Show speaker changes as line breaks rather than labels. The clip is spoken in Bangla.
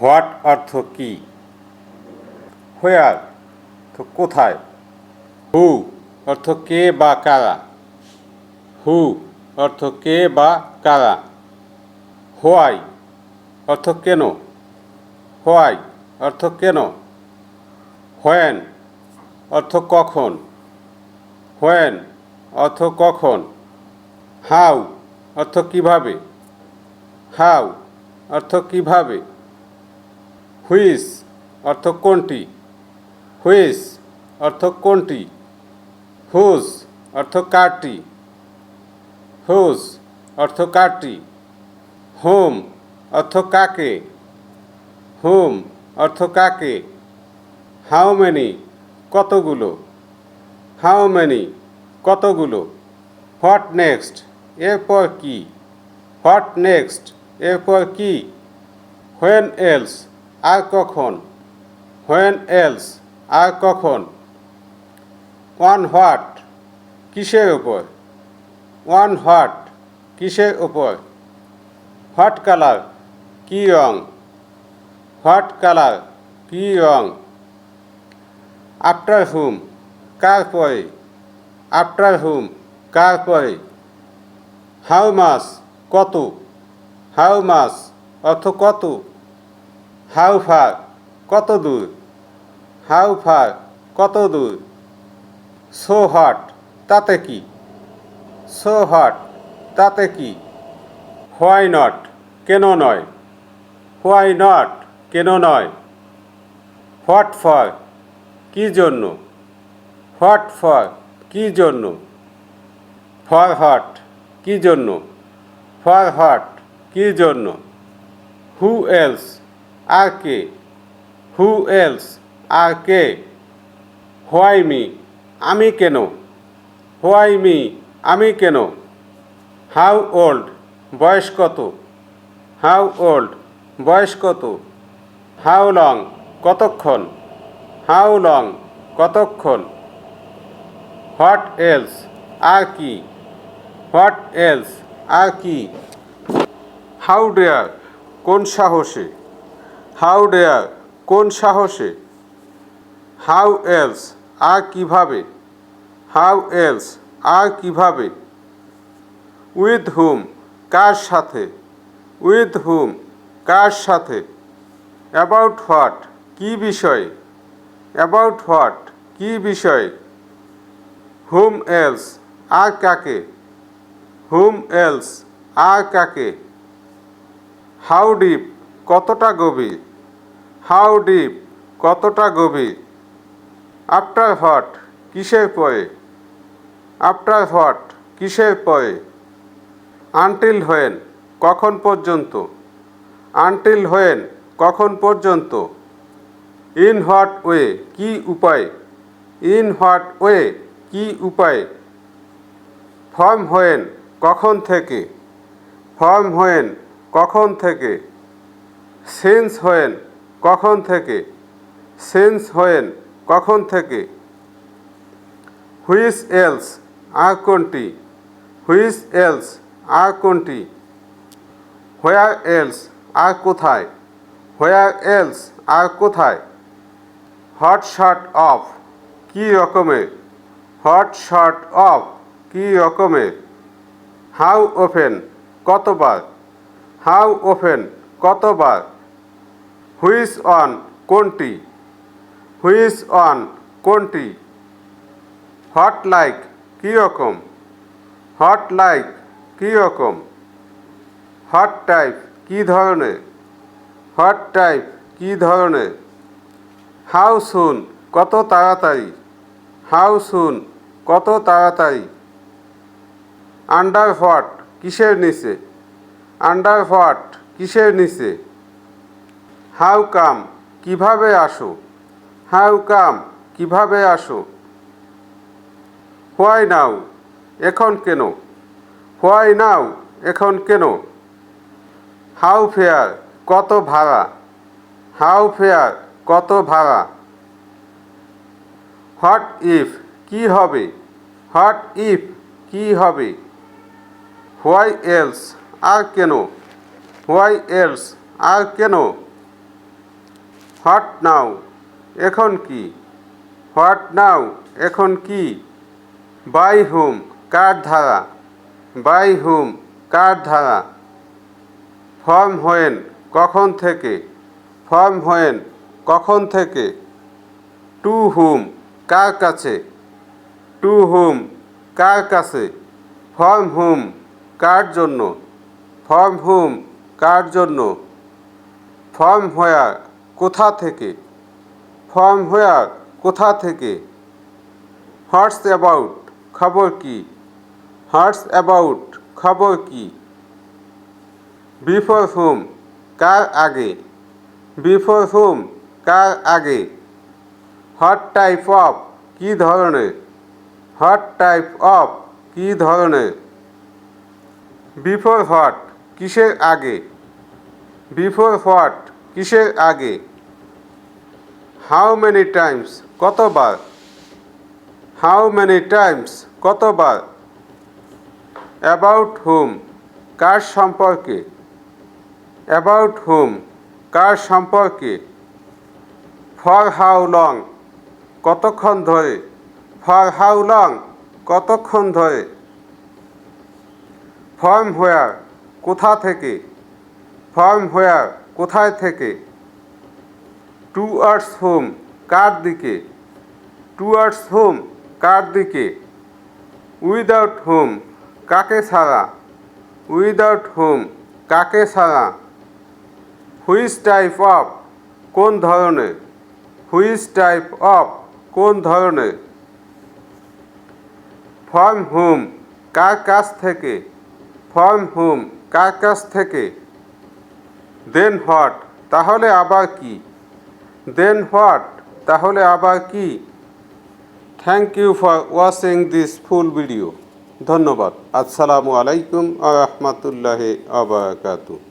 হোয়াট অর্থ কি? হোয়ার তো কোথায়? হু অর্থ কে বা কারা। হু অর্থ কে বা কারা। হোয়াই অর্থ কেন। হোয়াই অর্থ কেন। হোয়েন অর্থ কখন। হোয়েন অর্থ কখন। হাউ অর্থ কিভাবে। হাউ অর্থ কিভাবে। হুইচ অর্থ কোনটি। হুইচ অর্থ কোনটি। হুজ অর্থ কারটি। হুজ অর্থ কারটি। হোম অর্থ কাকে। হোম অর্থ কাকে। হাউ মেনি কতগুলো। হাউ মেনি কতগুলো। হোয়াট নেক্সট এরপর কি। হোয়াট নেক্সট এরপর কি। হোয়েন এলস আর কখন। হোয়েন এলস আর কখন। ওয়ান হোয়াট কিসের ওপর। ওয়ান হোয়াট কিসের ওপর। হোয়াট কালার কী রং। হোয়াট কালার কী রং। আফটার হুম কার পরে। আফটার হুম কার পরে। হাউ মাস কত। হাউ মাস অর্থ কত। হাউ ফার কত দূর। হাউ ফার কত দূর। সো হট তাতে কি। সো হট তাতে কি। হোয়াই নট কেন নয়। হোয়াই নট কেন নয়। হোয়াট ফর কী জন্য। হোয়াট ফর কী জন্য। ফর হট কী জন্য। ফর হট কী জন্য। হু এলস আর কে। হু এলস আর কে। হোয়াই মি আমি কেন। হোয়াই মি আমি কেন। হাউ ওল্ড বয়স কত। হাউ ওল্ড বয়স কত। হাউ লং কতক্ষণ। হাউ লং কতক্ষণ। হোয়াট এলস আর কি। হোয়াট এলস আর কি। হাউ ডেয়ার কোন সাহসে। হাউ ডেয়ার কোন সাহসে। হাউ এলস আর কিভাবে। হাউ এলস আর কিভাবে। উইথ হুম কার সাথে। উইথ হুম কার সাথে। অ্যাবাউট হোয়াট কী বিষয়ে। অ্যাবাউট হোয়াট কী বিষয়ে। হুম এলস আর কাকে। হুম এলস আর কাকে। হাউ ডিপ কতটা গভীর। হাউ ডিপ কতটা গভীর। আফটার হোয়াট কিসের পরে। আফটার হোয়াট কিসের পরে। আনটিল হোয়েন কখন পর্যন্ত। আনটিল হোয়েন কখন পর্যন্ত। ইন হোয়াট ওয়ে কী উপায়। ইন হোয়াট ওয়ে কী উপায়। ফ্রম হোয়েন কখন থেকে। ফ্রম হোয়েন কখন থেকে। সিন্স হোয়েন কখন থেকে। সিন্স হোয়েন কখন থেকে। হুইচ এলস আর কোনটি। হুইচ এলস আর কোনটি। হোয়ার এলস আর কোথায়। হোয়ার এলস আর কোথায়। হট শট অফ কী রকমের। হট শট অফ কী রকমের। হাউ ওপেন কতবার। হাউ ওপেন কতবার। হুইচ অন কোনটি। হুইচ অন কোনটি। হট লাইক কী রকম। হট লাইক কী রকম। হট টাইপ কী ধরনের। হট টাইপ কী ধরনের। হাউ সুন কত তাড়াতাড়ি। হাউ সুন কত তাড়াতাড়ি। আন্ডার হোয়াট কিসের নিচে। আন্ডার হোয়াট কিসের নিচে। হাউ কাম কিভাবে আসো। হাউ কাম কিভাবে আসো। হোয়াই নাও এখন কেন। হোয়াই নাও এখন কেন। হাউ ফেয়ার কত ভাড়া। হাউ ফেয়ার কত ভাড়া। হোয়াট ইফ কী হবে। হোয়াট ইফ কী হবে। হোয়াই এলস আর কেন। হোয়াই এলস আর কেন। হোয়াট নাও এখন কি, হোয়াট নাও এখন কি। বাই হুম কার ধারা, বাই হুম কার ধারা। ফ্রম হোয়েন কখন থেকে, ফ্রম হোয়েন কখন থেকে। টু হুম কার কাছে, টু হুম কার কাছে। ফ্রম হুম কার জন্য, ফ্রম হুম কার জন্য। ফ্রম হোয়ার কোথা থেকে, ফ্রম হোয়ার কোথা থেকে। হোয়াটস অ্যাবাউট খবর কি, হোয়াটস অ্যাবাউট খবর কি। বিফোর হুম কার আগে, বিফোর হুম কার আগে। হোয়াট টাইপ অফ কী ধরনের, হোয়াট টাইপ অফ কী ধরনের। বিফোর হোয়াট কিসের আগে, বিফোর হোয়াট কিসের আগে। হাউ মেনি টাইমস কতবার, হাউ মেনি টাইমস কতবার। অ্যাবাউট হুম কার সম্পর্কে, অ্যাবাউট হুম কার সম্পর্কে। ফর হাউ লং কতক্ষণ ধরে, ফর হাউ লং কতক্ষণ ধরে। ফ্রম হোয়ার কোথা থেকে, ফ্রম হোয়ার কোথায় থেকে। টুয়ার্ডস হুম কার দিকে, টুয়ার্ডস হুম কার দিকে। উইদাউট হুম কাকে ছাড়া, উইদাউট হুম কাকে ছাড়া। হুইচ টাইপ অফ কোন ধরনের, হুইচ টাইপ অফ কোন ধরনের। ফ্রম হুম কার কাছ থেকে, ফ্রম হুম কার কাছ থেকে। দেন হোয়াট তাহলে আবার কি, দেন হোয়াট তাহলে আবার কি। Thank you for watching this full video. ধন্যবাদ। আসসালামু আলাইকুম ওয়া রাহমাতুল্লাহি ওয়া বারাকাতুহু।